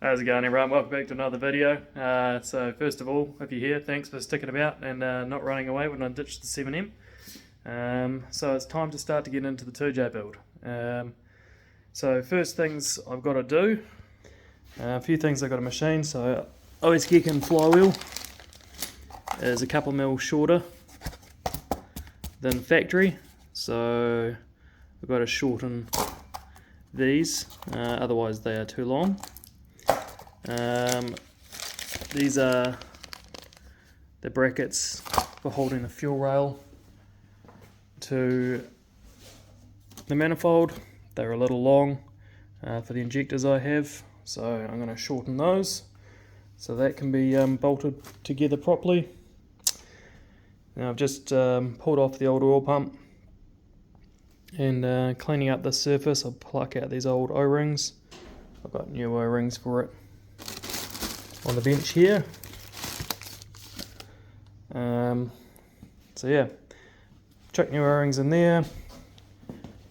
How's it going, everyone? Welcome back to another video. So first of all, if you're here, thanks for sticking about and not running away when I ditched the 7M. So it's time to start to get into the 2J build. So first things I've got to do, a few things I've got to machine. So OS and flywheel is a couple mil shorter than factory, so I've got to shorten these, otherwise they are too long. These are the brackets for holding the fuel rail to the manifold. They're a little long for the injectors I have, so I'm going to shorten those so that can be bolted together properly. Now I've just pulled off the old oil pump and cleaning up the surface. I'll pluck out these old O-rings. I've got new O-rings for it on the bench here. So yeah, chuck new O-rings in there,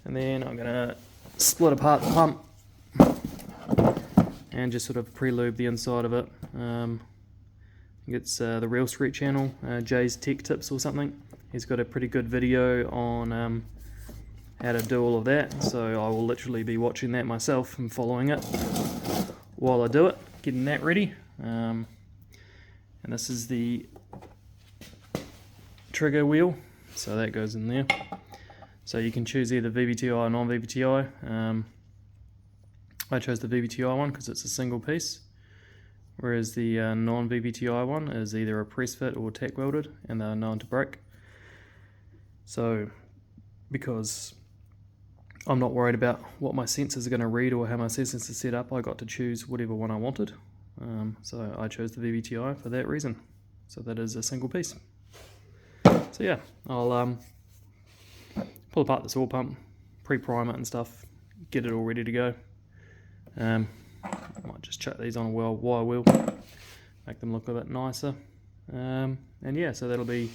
and then I'm gonna split apart the pump and just sort of pre-lube the inside of it. It's the Real Street channel, Jay's Tech Tips or something. He's got a pretty good video on how to do all of that, so I will literally be watching that myself and following it while I do it, getting that ready. And this is the trigger wheel, so that goes in there. So you can choose either vvti or non-vvti. I chose the vvti one because it's a single piece, whereas the non-vvti one is either a press fit or tack welded, and they're known to break. So because I'm not worried about what my sensors are going to read or how my sensors are set up, I got to choose whatever one I wanted. So I chose the vvti for that reason. So that is a single piece. So yeah, I'll pull apart this oil pump, pre-prime it and stuff, get it all ready to go. I might just chuck these on a wire wheel, make them look a bit nicer. And yeah, so that'll be,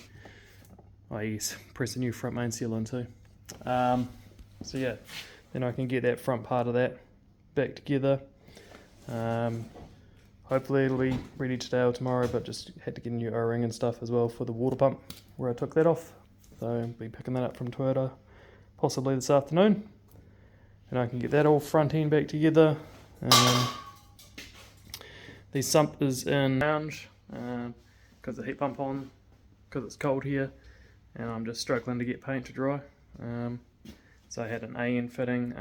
I guess, press a new front main seal in too. So yeah, then I can get that front part of that back together. Hopefully it'll be ready today or tomorrow, but just had to get a new O-ring and stuff as well for the water pump where I took that off. So I'll be picking that up from Toyota possibly this afternoon, and I can get that all front end back together. The sump is in lounge because the heat pump on, because it's cold here, and I'm just struggling to get paint to dry. So I had an AN fitting.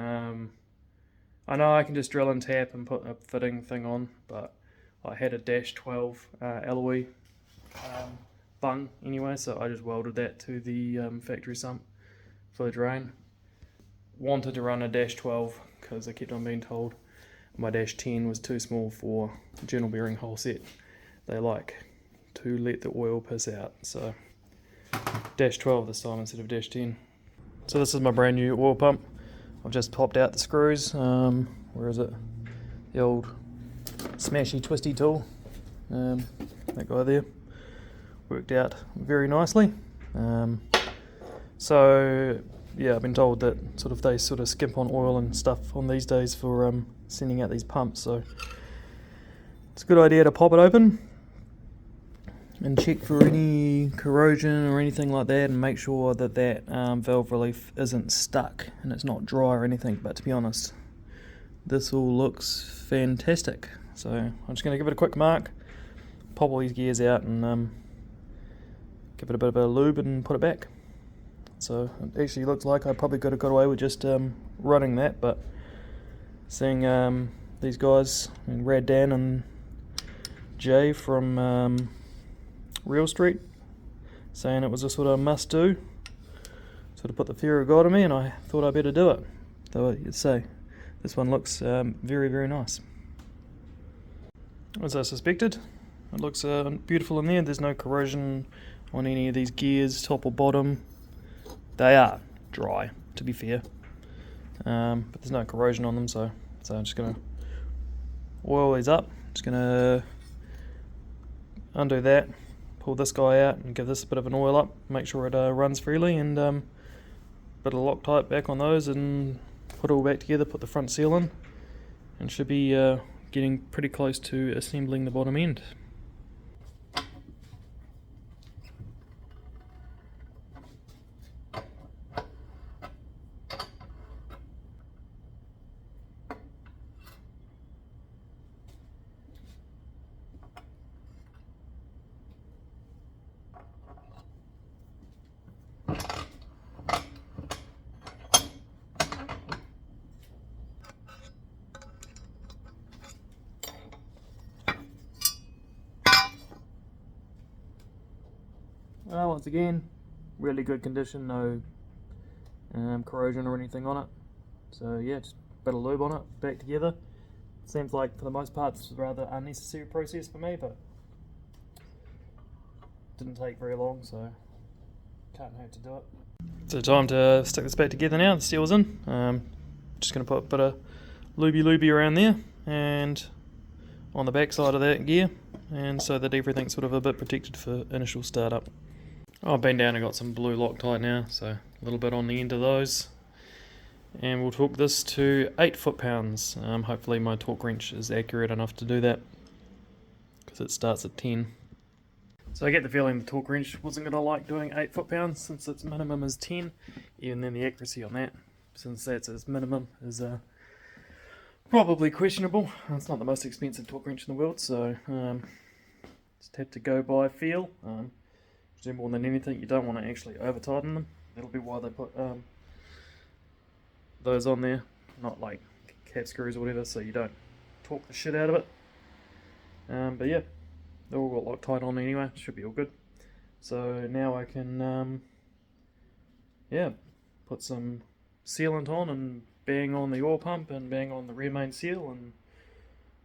I know I can just drill and tap and put a fitting thing on, but I had a dash 12 alloy bung anyway, so I just welded that to the factory sump for the drain. Wanted to run a dash 12 because I kept on being told my dash 10 was too small for the journal bearing hole set. They like to let the oil piss out, so dash 12 this time instead of dash 10. So this is my brand new oil pump. I've just popped out the screws. Where is it? The old smashy twisty tool. That guy there worked out very nicely. So yeah, I've been told that they skimp on oil and stuff on these days for sending out these pumps. So it's a good idea to pop it open and check for any corrosion or anything like that, and make sure that that valve relief isn't stuck and it's not dry or anything. But to be honest, this all looks fantastic. So I'm just going to give it a quick mark, pop all these gears out, and give it a bit of a lube and put it back. So it actually looks like I probably could have got away with just running that, but seeing these guys, Rad Dan and Jay from Real Street, saying it was a sort of must do, sort of put the fear of God in me, and I thought I better do it. Though you'd say this one looks very, very nice. As I suspected, it looks beautiful in there. There's no corrosion on any of these gears, top or bottom. They are dry, to be fair, but there's no corrosion on them, so I'm just going to oil these up. Just going to undo that, pull this guy out and give this a bit of an oil up, make sure it runs freely, and bit of Loctite back on those, and put it all back together, put the front seal in, and should be getting pretty close to assembling the bottom end. Well, once again, really good condition, no corrosion or anything on it. So yeah, just a bit of lube on it, back together. Seems like for the most part this was a rather unnecessary process for me, but didn't take very long, so can't hurt to do it. So time to stick this back together now. The seal's in. Just going to put a bit of lubey around there and on the back side of that gear, and so that everything's sort of a bit protected for initial startup. I've been down and got some blue Loctite now, so a little bit on the end of those. And we'll torque this to 8 foot-pounds. Hopefully my torque wrench is accurate enough to do that, because it starts at 10. So I get the feeling the torque wrench wasn't going to like doing 8 foot-pounds since its minimum is 10. Even then the accuracy on that, since that's its minimum, is probably questionable. It's not the most expensive torque wrench in the world, so just have to go by feel. More than anything, you don't want to actually over tighten them. That'll be why they put those on there, not like cap screws or whatever, so you don't torque the shit out of it. But yeah, they're all got Loctite on anyway, should be all good. So now I can yeah, put some sealant on and bang on the oil pump and bang on the rear main seal and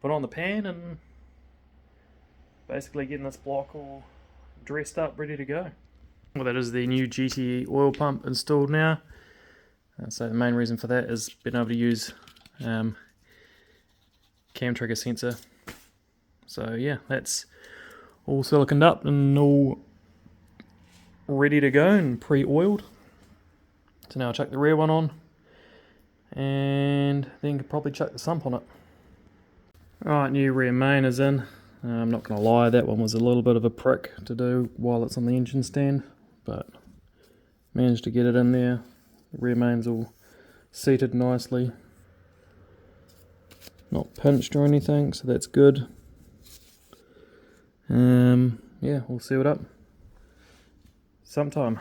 put on the pan and basically getting this block all dressed up, ready to go. Well, that is the new GT oil pump installed now. So the main reason for that is being able to use cam trigger sensor. So yeah, that's all siliconed up and all ready to go and pre-oiled. So now I'll chuck the rear one on and then could probably chuck the sump on it. Alright, new rear main is in. I'm not going to lie, that one was a little bit of a prick to do while it's on the engine stand, but managed to get it in there. The rear main's all seated nicely, not pinched or anything, so that's good. Yeah, we'll seal it up sometime.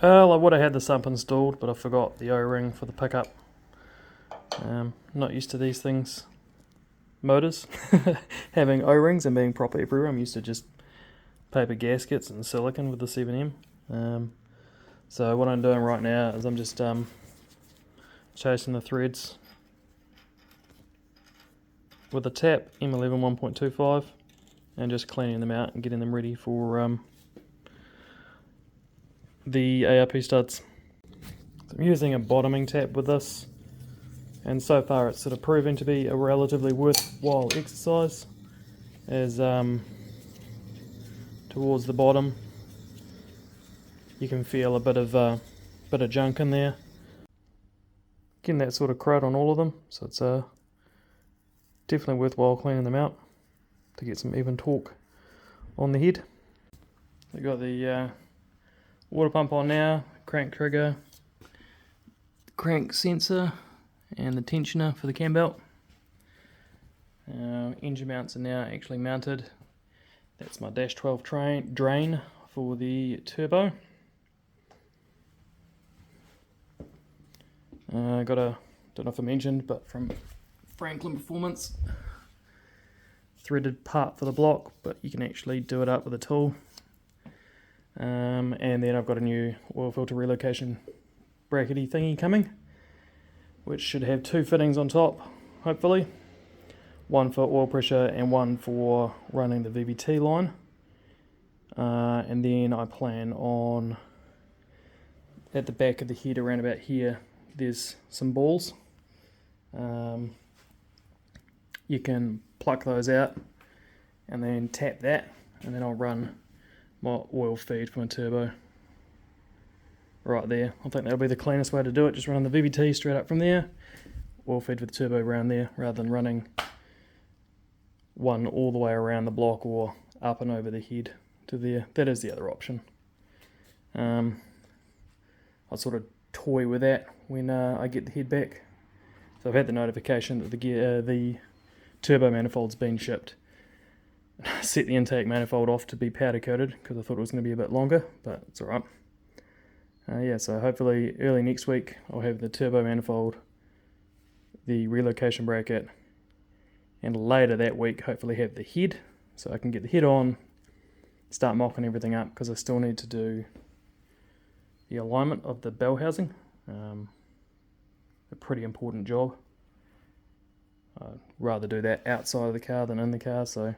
Well, I would have had the sump installed, but I forgot the O-ring for the pickup. Not used to these things. Motors having O-rings and being proper everywhere. I'm used to just paper gaskets and silicone with the 7M. So what I'm doing right now is I'm just chasing the threads with a tap M11 1.25 and just cleaning them out and getting them ready for the ARP studs. So I'm using a bottoming tap with this. And so far it's sort of proving to be a relatively worthwhile exercise, as towards the bottom you can feel a bit of junk in there. Getting that sort of crud on all of them, so it's definitely worthwhile cleaning them out to get some even torque on the head. We've got the water pump on now, crank trigger, crank sensor, and the tensioner for the cam belt. Engine mounts are now actually mounted. That's my dash 12 drain for the turbo. Got a, don't know if I mentioned, but from Franklin Performance, threaded part for the block, but you can actually do it up with a tool. And then I've got a new oil filter relocation brackety thingy coming, which should have 2 fittings on top, hopefully. One for oil pressure and one for running the VVT line. And then I plan on, at the back of the head around about here, there's some balls. You can pluck those out and then tap that, and then I'll run my oil feed for my turbo right there. I think that'll be the cleanest way to do it, just run the VVT straight up from there, oil feed with the turbo around there, rather than running one all the way around the block or up and over the head to there. That is the other option. I'll sort of toy with that when I get the head back. So I've had the notification that the turbo manifold's been shipped. Set the intake manifold off to be powder coated because I thought it was going to be a bit longer, but it's alright. Yeah, so hopefully early next week I'll have the turbo manifold, the relocation bracket, and later that week hopefully have the head, so I can get the head on, start mocking everything up, because I still need to do the alignment of the bell housing. A pretty important job. I'd rather do that outside of the car than in the car, so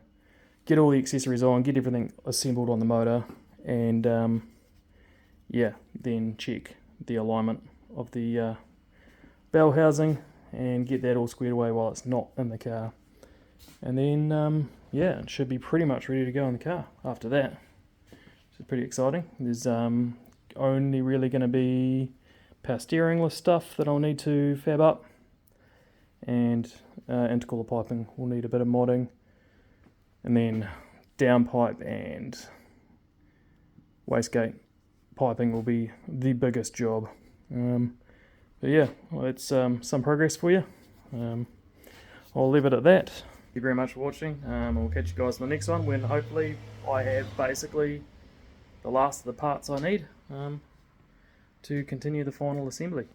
get all the accessories on, get everything assembled on the motor, and yeah, then check the alignment of the bell housing and get that all squared away while it's not in the car. And then yeah, it should be pretty much ready to go in the car after that, which is pretty exciting. There's only really going to be power steeringless stuff that I'll need to fab up, and intercooler piping will need a bit of modding, and then downpipe and wastegate piping will be the biggest job. But yeah, well, it's some progress for you. I'll leave it at that. Thank you very much for watching. I'll catch you guys in the next one, when hopefully I have basically the last of the parts I need to continue the final assembly.